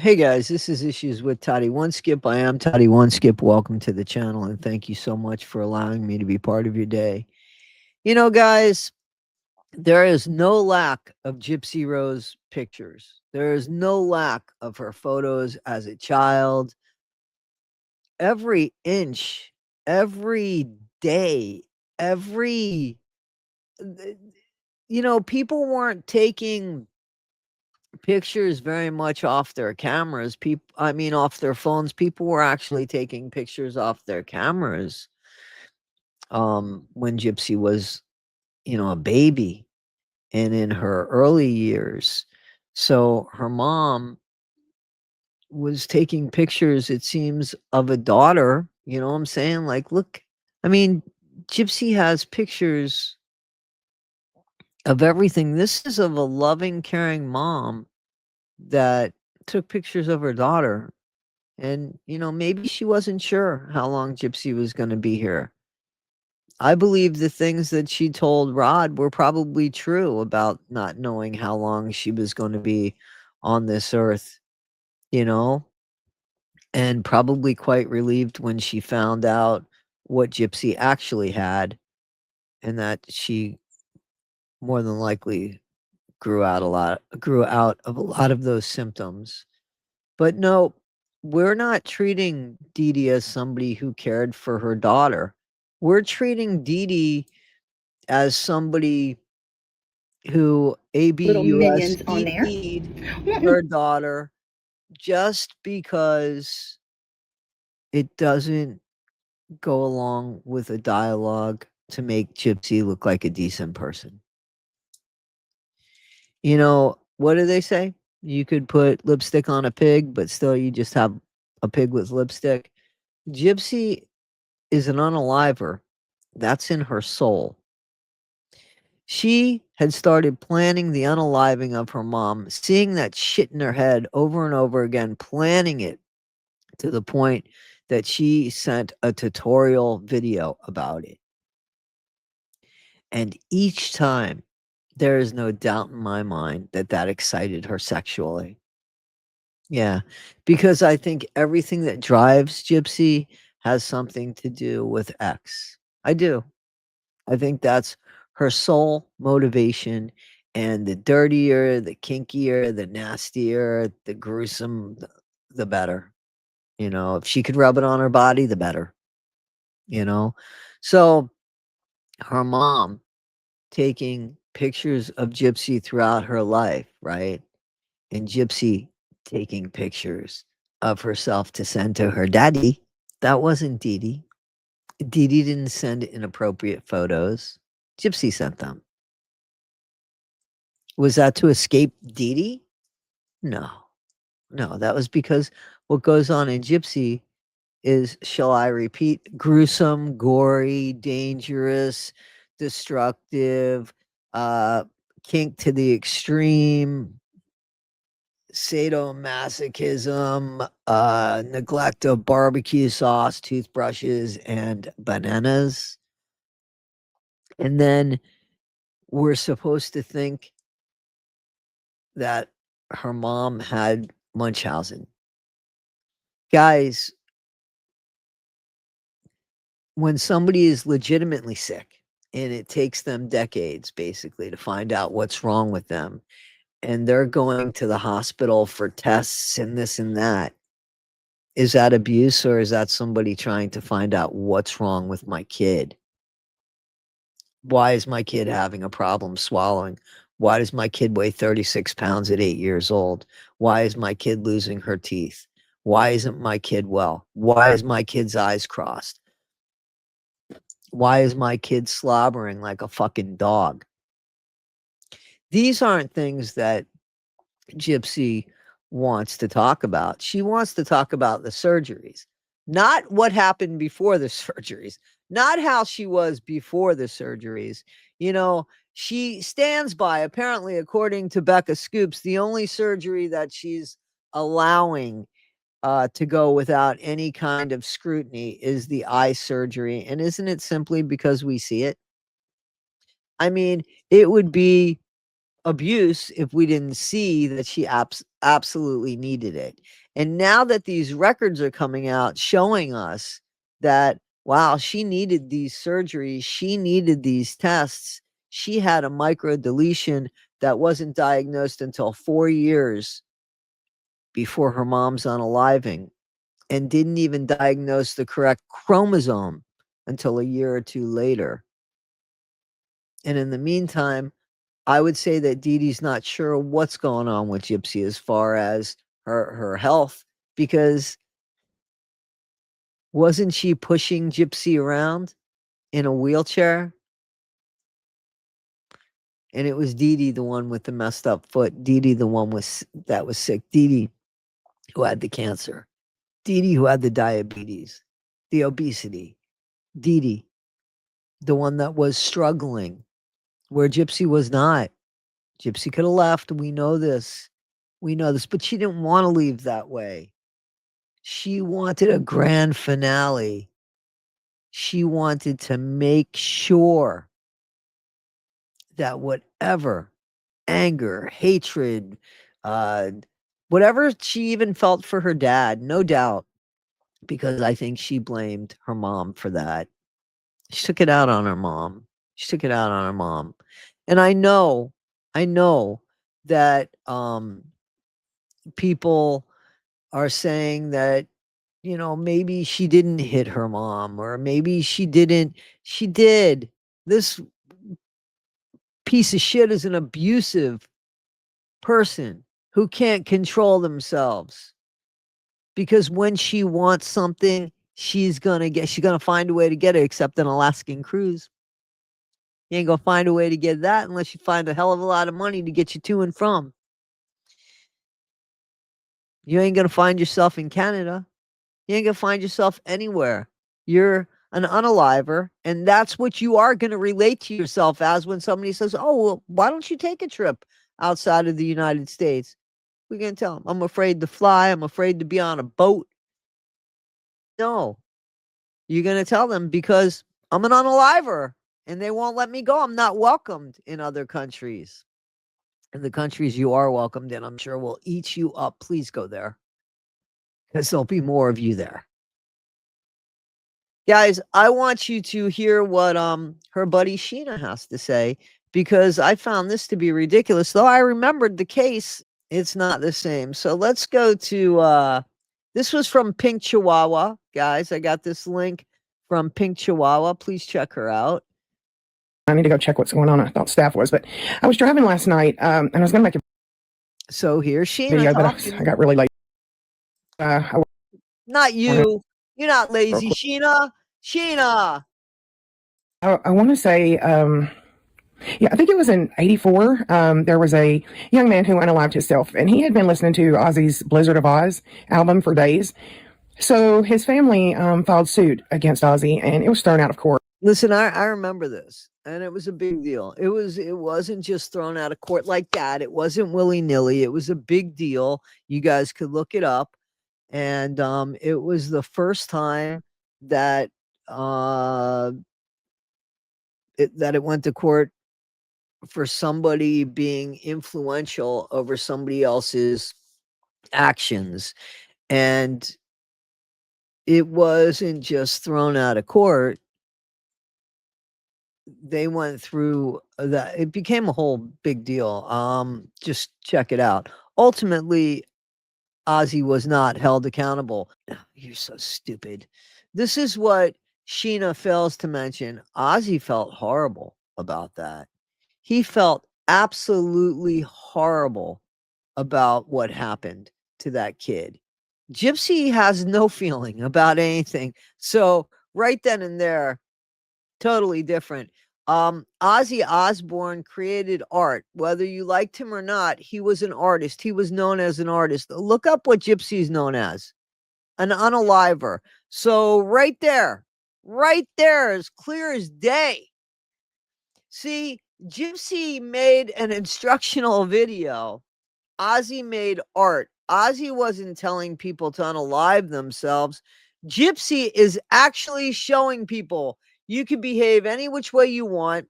Hey guys, this is Issues with Toddy One Skip. I am Toddy One Skip. Welcome to the channel and thank you so much for allowing me to be part of your day. You know, guys, there is no lack of Gypsy Rose pictures. There is no lack of her photos as a child. Every inch, every day, every, people weren't taking pictures very much off their cameras. Off their phones. People were actually taking pictures off their cameras when Gypsy was, a baby and in her early years. So her mom was taking pictures, it seems, of a daughter. You know what I'm saying? Like, look, I mean, Gypsy has pictures of everything. This is of a loving, caring mom that took pictures of her daughter. And, maybe she wasn't sure how long Gypsy was going to be here. I believe the things that she told Rod were probably true about not knowing how long she was going to be on this earth, you know, and probably quite relieved when she found out what Gypsy actually had and that she more than likely grew out of a lot of those symptoms. But no, we're not treating Dee Dee as somebody who cared for her daughter. We're treating Dee Dee as somebody who Little minions on there. ABUSD'd her daughter just because it doesn't go along with a dialogue to make Gypsy look like a decent person. What do they say? You could put lipstick on a pig, but still you just have a pig with lipstick. Gypsy is an unaliver. That's in her soul. She had started planning the unaliving of her mom, seeing that shit in her head over and over again, planning it to the point that she sent a tutorial video about it. And each time, there is no doubt in my mind that that excited her sexually. Yeah, because I think everything that drives Gypsy has something to do with X. I do. I think that's her sole motivation, and the dirtier, the kinkier, the nastier, the gruesome, the better. If she could rub it on her body, the better, you know? So her mom taking pictures of Gypsy throughout her life, right? And Gypsy taking pictures of herself to send to her daddy. That wasn't Dee Dee. Dee Dee didn't send inappropriate photos. Gypsy sent them. Was that to escape Dee Dee? No. No, that was because what goes on in Gypsy is, shall I repeat, gruesome, gory, dangerous, destructive, uh, kink to the extreme, sadomasochism, neglect of barbecue sauce, toothbrushes, and bananas. And then we're supposed to think that her mom had Munchausen. Guys, when somebody is legitimately sick and it takes them decades basically to find out what's wrong with them, and they're going to the hospital for tests and this and that, is that abuse or is that somebody trying to find out what's wrong with my kid? Why is my kid having a problem swallowing? Why does my kid weigh 36 pounds at 8 years old? Why is my kid losing her teeth? Why isn't my kid well? Why is my kid's eyes crossed? Why is my kid slobbering like a fucking dog? These aren't things that Gypsy wants to talk about. She wants to talk about the surgeries, not what happened before the surgeries, not how she was before the surgeries. She stands by, apparently, according to Becca Scoops, the only surgery that she's allowing to go without any kind of scrutiny is the eye surgery. And isn't it simply because we see it? I mean, it would be abuse if we didn't see that she absolutely needed it. And now that these records are coming out showing us that, wow, she needed these surgeries, she needed these tests, she had a micro deletion that wasn't diagnosed until 4 years before her mom's unaliving, and didn't even diagnose the correct chromosome until a year or two later. And in the meantime, I would say that Dee Dee's not sure what's going on with Gypsy as far as her health, because wasn't she pushing Gypsy around in a wheelchair? And it was Dee Dee, the one with the messed up foot. Dee Dee, the one that was sick. Dee Dee, who had the cancer. Dee Dee, who had the diabetes, the obesity. Dee Dee, the one that was struggling, where Gypsy was not. Gypsy could have left. We know this. We know this, but she didn't want to leave that way. She wanted a grand finale. She wanted to make sure that whatever anger, hatred, uh, whatever she even felt for her dad, no doubt, because I think she blamed her mom for that. She took it out on her mom. She took it out on her mom. And I know that people are saying that, maybe she didn't hit her mom, or maybe she didn't. She did. This piece of shit is an abusive person who can't control themselves, because when she wants something, she's gonna find a way to get it, except an Alaskan cruise. You ain't gonna find a way to get that unless you find a hell of a lot of money to get you to and from. You ain't gonna find yourself in Canada. You ain't gonna find yourself anywhere. You're an unaliver, and that's what you are gonna relate to yourself as when somebody says, "Oh, well, why don't you take a trip outside of the United States?" We're gonna tell them, "I'm afraid to fly. I'm afraid to be on a boat." No, you're gonna tell them, because I'm an unaliver, and they won't let me go. I'm not welcomed in other countries. And the countries you are welcomed in, I'm sure, will eat you up. Please go there, because there'll be more of you there. Guys, I want you to hear what her buddy Sheena has to say, because I found this to be ridiculous. Though I remembered the case, it's not the same. So let's go to this was from Pink Chihuahua, guys. I got this link from Pink Chihuahua. Please check her out. I need to go check what's going on. I thought staff was, but I was driving last night, and I was going to make a So here's Sheena video, but talking. I got really late. Not you. You're not lazy, Sheena. Sheena. I want to say, yeah, I think it was in '84. There was a young man who unalived himself, and he had been listening to Ozzy's Blizzard of Oz album for days. So his family filed suit against Ozzy, and it was thrown out of court. Listen, I remember this, and it was a big deal. It wasn't just thrown out of court like that. It wasn't willy-nilly. It was a big deal. You guys could look it up. And it was the first time that it went to court for somebody being influential over somebody else's actions. And it wasn't just thrown out of court. They went through that. It became a whole big deal. Just check it out. Ultimately, Ozzy was not held accountable. You're so stupid. This is what Sheena fails to mention. Ozzy felt horrible about that. He felt absolutely horrible about what happened to that kid. Gypsy has no feeling about anything. So right then and there, totally different. Ozzy Osbourne created art. Whether you liked him or not, he was an artist. He was known as an artist. Look up what Gypsy's known as, an unaliver. So right there, as clear as day. See, Gypsy made an instructional video. Ozzy made art. Ozzy wasn't telling people to unalive themselves. Gypsy is actually showing people you can behave any which way you want.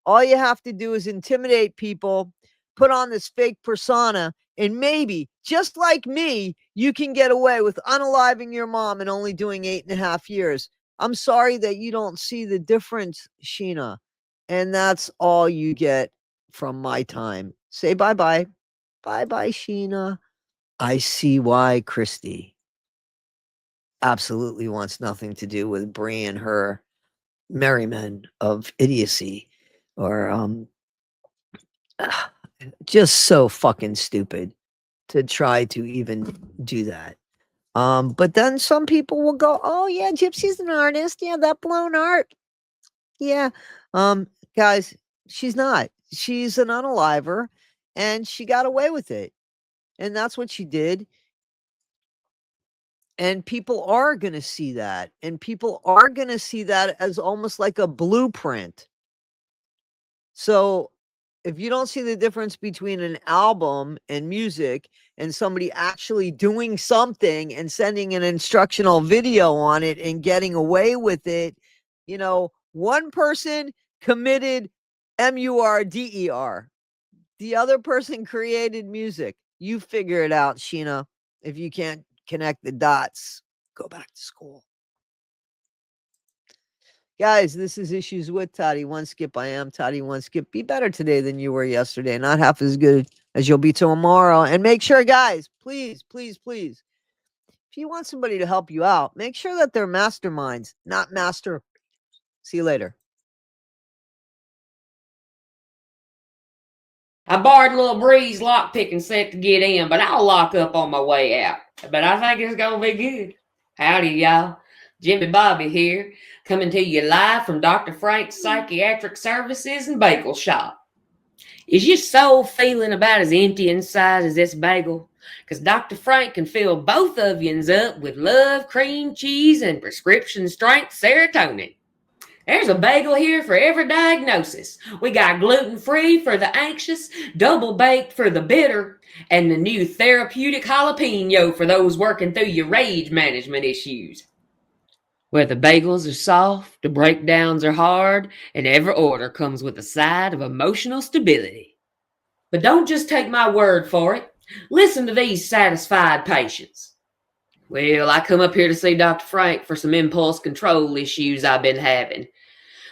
All you have to do is intimidate people, put on this fake persona, and maybe, just like me, you can get away with unaliving your mom and only doing 8.5 years. I'm sorry that you don't see the difference, Sheena. And that's all you get from my time. Say bye-bye. Bye-bye, Sheena. I see why Christy absolutely wants nothing to do with Brie and her merrymen of idiocy, or just so fucking stupid to try to even do that. But then some people will go, oh yeah, Gypsy's an artist. Yeah, that blown art. Yeah. Guys, she's not. She's an unaliver, and she got away with it. And that's what she did. And people are going to see that. And people are going to see that as almost like a blueprint. So if you don't see the difference between an album and music and somebody actually doing something and sending an instructional video on it and getting away with it, one person committed MURDER. The other person created music. You figure it out, Sheena. If you can't connect the dots, go back to school. Guys, this is Issues with Toddy One Skip. I am Toddy One Skip. Be better today than you were yesterday. Not half as good as you'll be tomorrow. And make sure, guys, please, please, please, if you want somebody to help you out, make sure that they're masterminds, not master. See you later. I borrowed a little Breeze lockpicking set to get in, but I'll lock up on my way out. But I think it's going to be good. Howdy, y'all. Jimmy Bobby here, coming to you live from Dr. Frank's Psychiatric Services and Bagel Shop. Is your soul feeling about as empty inside as this bagel? Because Dr. Frank can fill both of yous up with love, cream cheese, and prescription strength serotonin. There's a bagel here for every diagnosis. We got gluten-free for the anxious, double-baked for the bitter, and the new therapeutic jalapeno for those working through your rage management issues. Where the bagels are soft, the breakdowns are hard, and every order comes with a side of emotional stability. But don't just take my word for it. Listen to these satisfied patients. Well, I come up here to see Dr. Frank for some impulse control issues I've been having.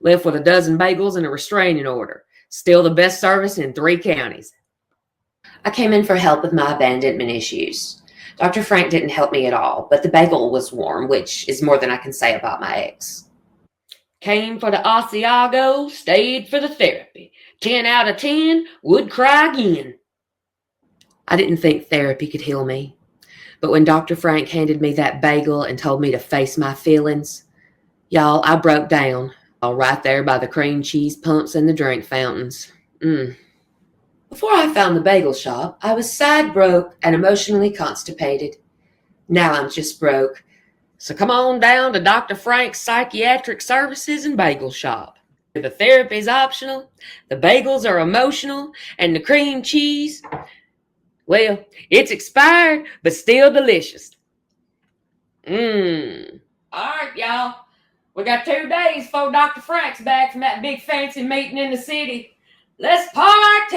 Left with a dozen bagels and a restraining order. Still the best service in 3 counties. I came in for help with my abandonment issues. Dr. Frank didn't help me at all, but the bagel was warm, which is more than I can say about my ex. Came for the Asiago, stayed for the therapy. 10 out of 10, would cry again. I didn't think therapy could heal me, but when Dr. Frank handed me that bagel and told me to face my feelings, y'all, I broke down. All right there by the cream cheese pumps and the drink fountains. Before I found the bagel shop, I was sad broke and emotionally constipated. Now I'm just broke. So come on down to Dr. Frank's Psychiatric Services and Bagel Shop. The therapy's optional, the bagels are emotional, and the cream cheese, well, it's expired, but still delicious. All right, y'all. We got 2 days before Dr. Frank's back from that big fancy meeting in the city. Let's party!